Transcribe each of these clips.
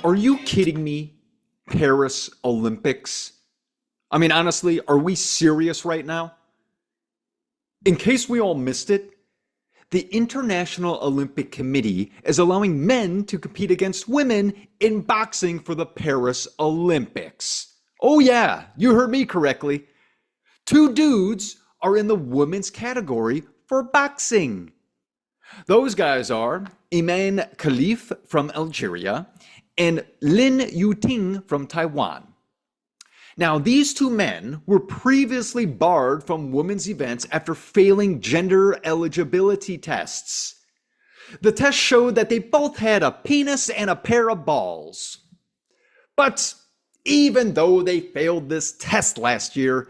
Are you kidding me? Paris Olympics? I mean, honestly, are we serious right now? In case we all missed it, the International Olympic Committee is allowing men to compete against women in boxing for the Paris Olympics. Oh yeah, you heard me correctly. 2 dudes are in the women's category for boxing. Those guys are Imane Khelif from Algeria and Lin Yuting from Taiwan. Now, these 2 men were previously barred from women's events after failing gender eligibility tests. The test showed that they both had a penis and a pair of balls. But even though they failed this test last year,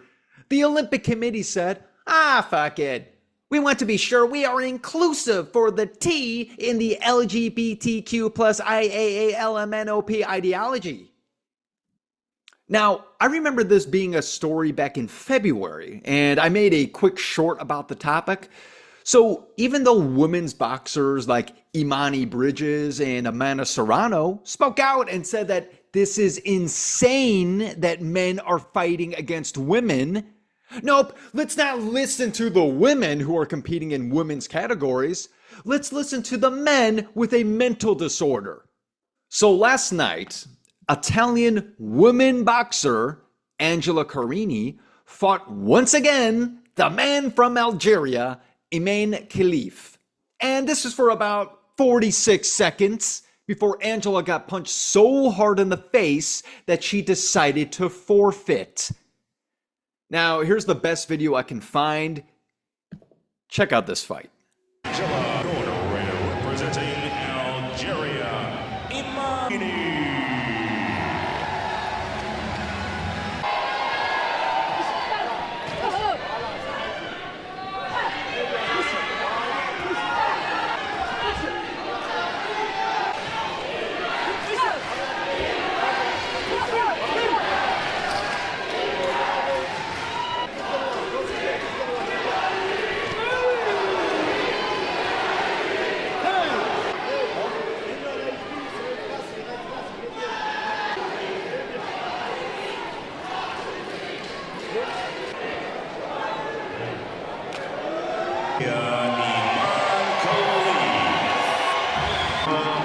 the Olympic Committee said, fuck it. We want to be sure we are inclusive for the T in the LGBTQ plus IAALMNOP ideology. Now, I remember this being a story back in February, and I made a quick short about the topic. So even though women's boxers like Imani Bridges and Amanda Serrano spoke out and said that this is insane that men are fighting against women, nope, let's not listen to the women who are competing in women's categories. Let's listen to the men with a mental disorder. So last night, Italian woman boxer Angela Carini fought once again the man from Algeria, Imane Khelif. And this was for about 46 seconds before Angela got punched so hard in the face that she decided to forfeit. Now, here's the best video I can find. Check out this fight. Representing Algeria, Imane. Imane Khelif.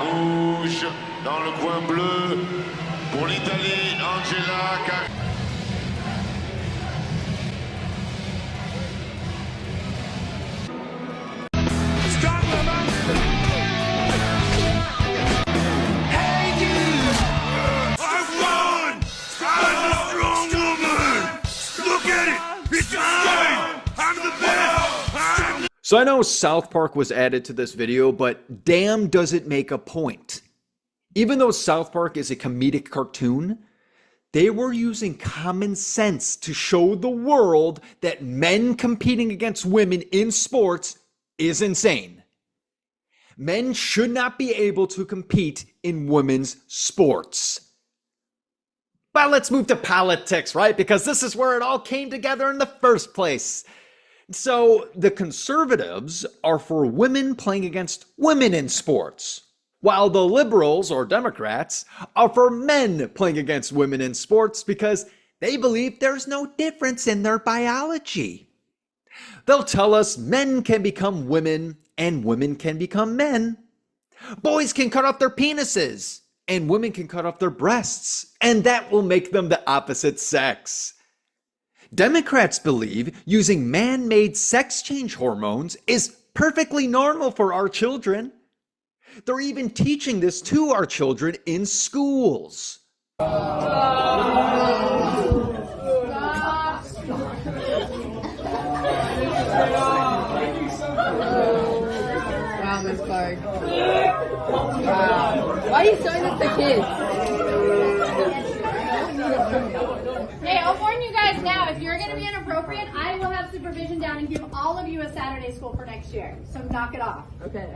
Rouge dans le coin bleu pour l'Italie, Angela Carini. So I know South Park was added to this video, but damn does it make a point. Even though South Park is a comedic cartoon, they were using common sense to show the world that men competing against women in sports is insane. Men should not be able to compete in women's sports. But let's move to politics, right? Because this is where it all came together in the first place. So the conservatives are for women playing against women in sports, while the liberals or Democrats are for men playing against women in sports because they believe there's no difference in their biology. They'll tell us men can become women and women can become men. Boys can cut off their penises and women can cut off their breasts, and that will make them the opposite sex. Democrats believe using man-made sex change hormones is perfectly normal for our children. They're even teaching this to our children in schools. Wow, Miss Clark. Wow. Why are you showing this to kids? Hey, I'll warn you guys now, if you're going to be inappropriate, I will have supervision down and give all of you a Saturday school for next year. So knock it off. Okay.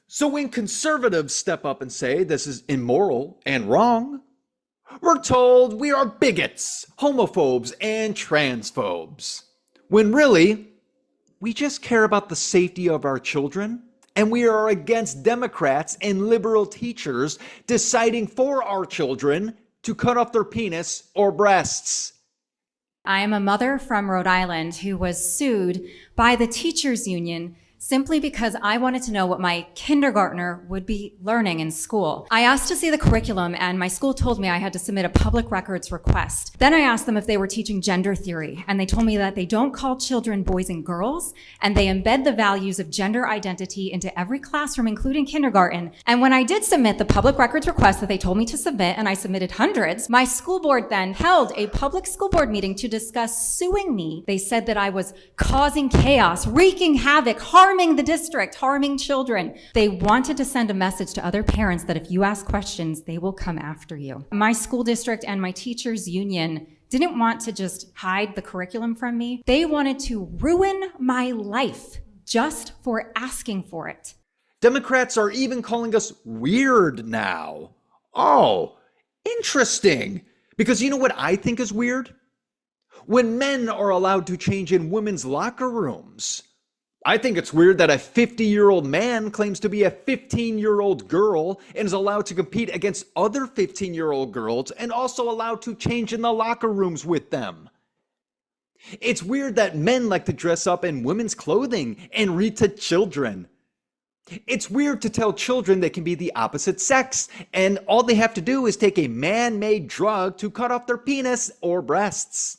So when conservatives step up and say this is immoral and wrong, we're told we are bigots, homophobes, and transphobes. When really, we just care about the safety of our children And we are against Democrats and liberal teachers deciding for our children to cut off their penis or breasts. I am a mother from Rhode Island who was sued by the teachers union simply because I wanted to know what my kindergartner would be learning in school. I asked to see the curriculum, and my school told me I had to submit a public records request. Then I asked them if they were teaching gender theory, and they told me that they don't call children boys and girls, and they embed the values of gender identity into every classroom, including kindergarten. And when I did submit the public records request that they told me to submit, and I submitted hundreds, my school board then held a public school board meeting to discuss suing me. They said that I was causing chaos, wreaking havoc, harming the district, harming children. They wanted to send a message to other parents that if you ask questions, they will come after you. My school district and my teachers union didn't want to just hide the curriculum from me. They wanted to ruin my life just for asking for it. Democrats are even calling us weird now. Oh, interesting. Because you know what I think is weird? When men are allowed to change in women's locker rooms. I think it's weird that a 50-year-old man claims to be a 15-year-old girl and is allowed to compete against other 15-year-old girls and also allowed to change in the locker rooms with them. It's weird that men like to dress up in women's clothing and read to children. It's weird to tell children they can be the opposite sex and all they have to do is take a man-made drug to cut off their penis or breasts.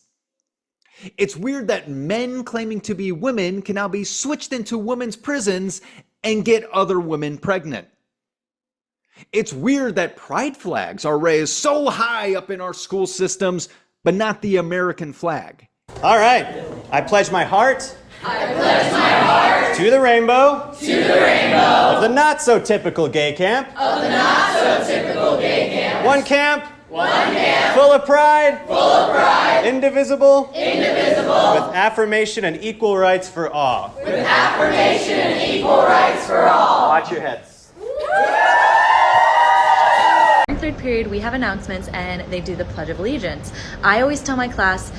It's weird that men claiming to be women can now be switched into women's prisons and get other women pregnant. It's weird that pride flags are raised so high up in our school systems, but not the American flag. All right, I pledge my heart. I pledge my heart To the rainbow. to the rainbow Of the not so typical gay camp. of the not so typical gay camp. One camp. One camp Full of pride. full of pride, Indivisible. indivisible, With affirmation and equal rights for all. with affirmation and equal rights for all. Watch your heads. In third period, we have announcements and they do the Pledge of Allegiance. I always tell my class,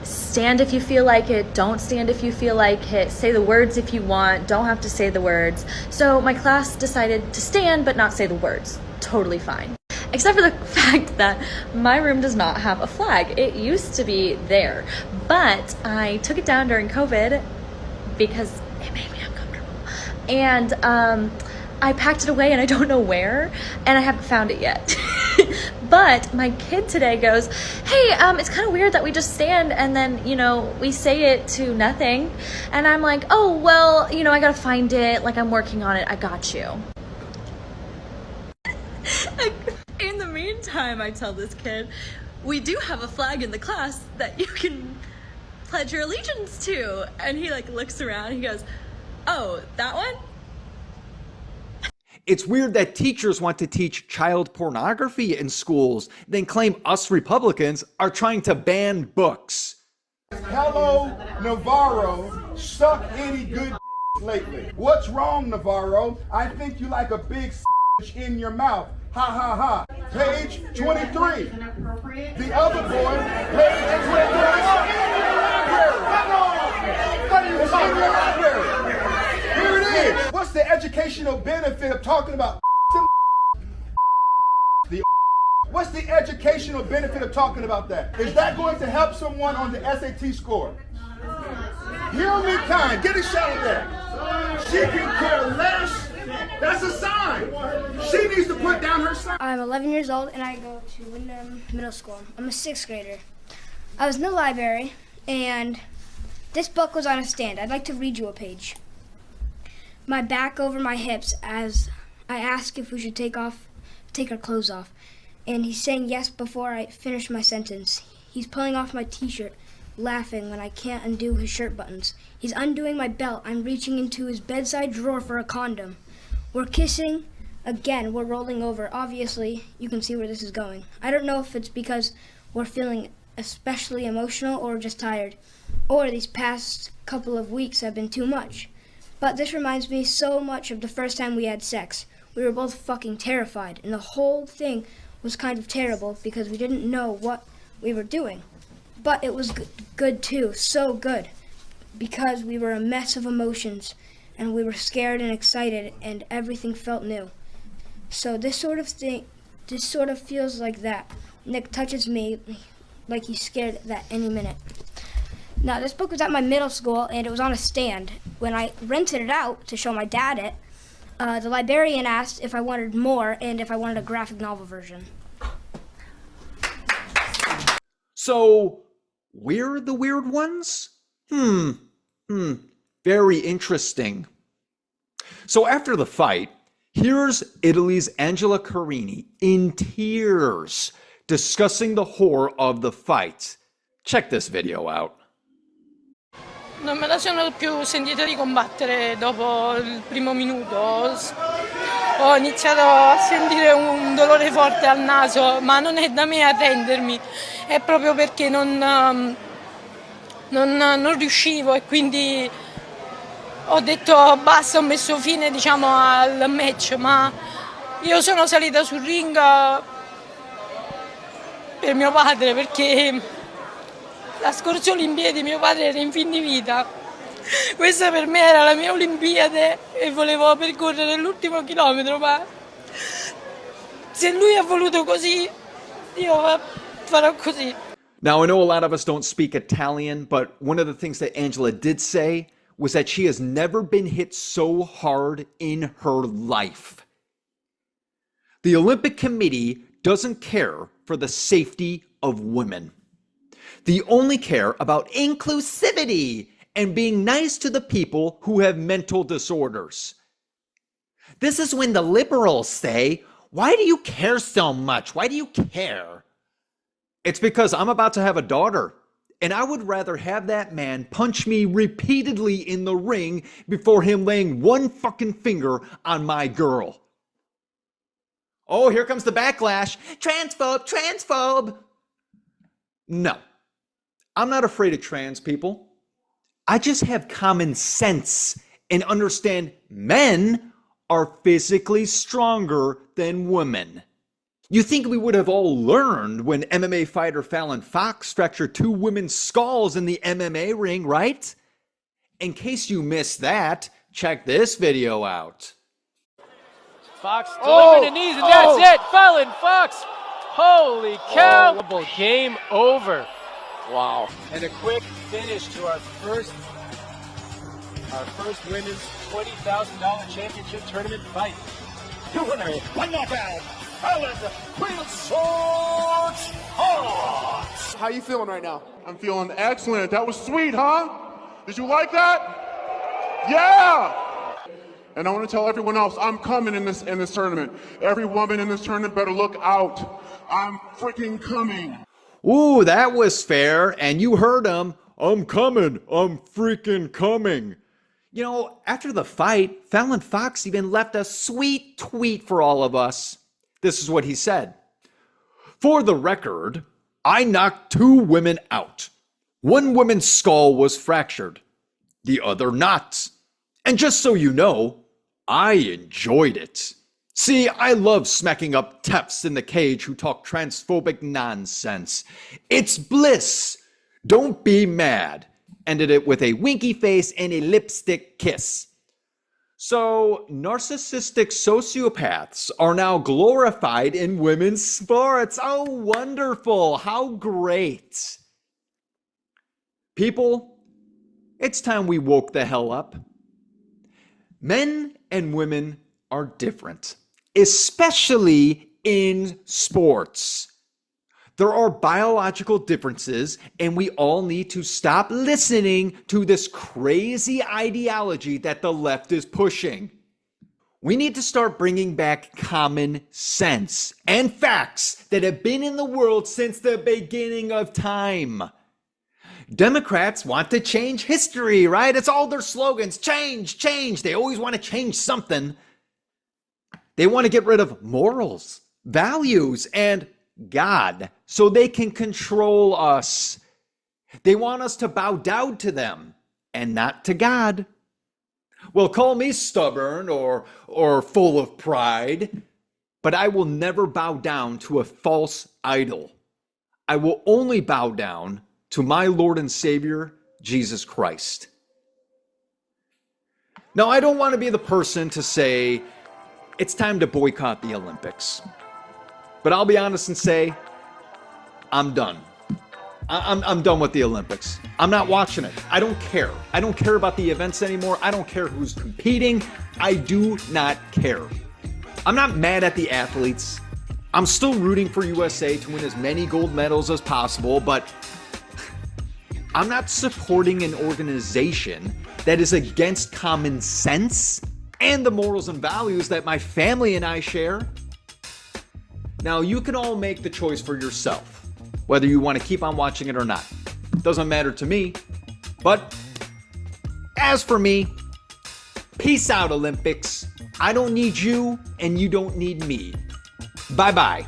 stand if you feel like it, don't stand if you feel like it, say the words if you want, don't have to say the words. So my class decided to stand but not say the words. Totally fine. Except for the fact that my room does not have a flag. It used to be there, but I took it down during COVID because it made me uncomfortable. And I packed it away and I don't know where, and I haven't found it yet. But my kid today goes, hey, it's kind of weird that we just stand and then, we say it to nothing. And I'm like, oh, well, I gotta find it. Like, I'm working on it. I got you. In the meantime, I tell this kid, we do have a flag in the class that you can pledge your allegiance to. And he looks around, he goes, oh, that one? It's weird that teachers want to teach child pornography in schools, then claim us Republicans are trying to ban books. Hello, Navarro. Suck any good lately. What's wrong, Navarro? I think you like a big in your mouth. Ha ha ha. Page 23. The other boy, page 23. It's in your library. Here it is. What's the educational benefit of talking about the What's the educational benefit of talking about that? Is that going to help someone on the SAT score? Hear me kind. Get a shot at that. She can care less. That's a sign. She needs to put down her sign. I'm 11 years old and I go to Wyndham Middle School. I'm a 6th grader. I was in the library and this book was on a stand. I'd like to read you a page. My back over my hips as I ask if we should take our clothes off. And he's saying yes before I finish my sentence. He's pulling off my t-shirt, laughing when I can't undo his shirt buttons. He's undoing my belt. I'm reaching into his bedside drawer for a condom. We're kissing. Again, we're rolling over. Obviously, you can see where this is going. I don't know if it's because we're feeling especially emotional or just tired, or these past couple of weeks have been too much. But this reminds me so much of the first time we had sex. We were both fucking terrified, and the whole thing was kind of terrible because we didn't know what we were doing. But it was good too, so good, because we were a mess of emotions, and we were scared and excited, and everything felt new. So this sort of feels like that. Nick touches me like he's scared that any minute. Now, this book was at my middle school, and it was on a stand. When I rented it out to show my dad it, the librarian asked if I wanted more and if I wanted a graphic novel version. So, we're the weird ones? Very interesting. So after the fight, here's Italy's Angela Carini in tears discussing the horror of the fight. Check this video out. Non me la sono più sentita di combattere dopo il primo minuto. Ho iniziato a sentire un dolore forte al naso, ma non è da me a rendermi, è proprio perché non riuscivo e quindi ho detto basta, ho messo fine diciamo al match, ma io sono salita sul ring per mio padre perché la scorsa Olimpiade mio padre era in fin di vita. Questa per me era la mia Olimpiade e volevo percorrere l'ultimo chilometro, ma se lui ha voluto così, io farò così. Now, I know a lot of us don't speak Italian, but one of the things that Angela did say was that she has never been hit so hard in her life. The Olympic Committee doesn't care for the safety of women. They only care about inclusivity and being nice to the people who have mental disorders. This is when the liberals say, "Why do you care so much? Why do you care?" It's because I'm about to have a daughter, and I would rather have that man punch me repeatedly in the ring before him laying one fucking finger on my girl. Oh, here comes the backlash. Transphobe, transphobe. No, I'm not afraid of trans people. I just have common sense and understand men are physically stronger than women. You think we would have all learned when MMA fighter Fallon Fox fractured two women's skulls in the MMA ring, right? In case you missed that, check this video out. Fox delivering the knees, and that's it. Fallon Fox. Holy cow. Game over. Wow. And a quick finish to our first women's $20,000 championship tournament fight. Two winners, one knockout. Fallon, Queen of Swords, Hawks. How you feeling right now? I'm feeling excellent. That was sweet, huh? Did you like that? Yeah! And I want to tell everyone else, I'm coming in this tournament. Every woman in this tournament better look out. I'm freaking coming. Ooh, that was fair, and you heard him. I'm coming. I'm freaking coming. You know, after the fight, Fallon Fox even left a sweet tweet for all of us. This is what he said. For the record, I knocked two women out. One woman's skull was fractured, the other not. And just so you know, I enjoyed it. See, I love smacking up TEFs in the cage who talk transphobic nonsense. It's bliss. Don't be mad. Ended it with a winky face and a lipstick kiss. So, narcissistic sociopaths are now glorified in women's sports. Oh, wonderful. How great. People, it's time we woke the hell up. Men and women are different, especially in sports. There are biological differences, and we all need to stop listening to this crazy ideology that the left is pushing. We need to start bringing back common sense and facts that have been in the world since the beginning of time. Democrats want to change history, right? It's all their slogans. Change, change. They always want to change something. They want to get rid of morals, values, and God so they can control us. They want us to bow down to them and not to God. Well, call me stubborn or full of pride, but I will never bow down to a false idol. I will only bow down to my Lord and Savior, Jesus Christ. Now, I don't want to be the person to say it's time to boycott the Olympics. But I'll be honest and say, I'm done. I'm done with the Olympics. I'm not watching it. I don't care. I don't care about the events anymore. I don't care who's competing. I do not care. I'm not mad at the athletes. I'm still rooting for USA to win as many gold medals as possible, but I'm not supporting an organization that is against common sense and the morals and values that my family and I share. Now, you can all make the choice for yourself, whether you want to keep on watching it or not. Doesn't matter to me. But as for me, peace out, Olympics. I don't need you, and you don't need me. Bye-bye.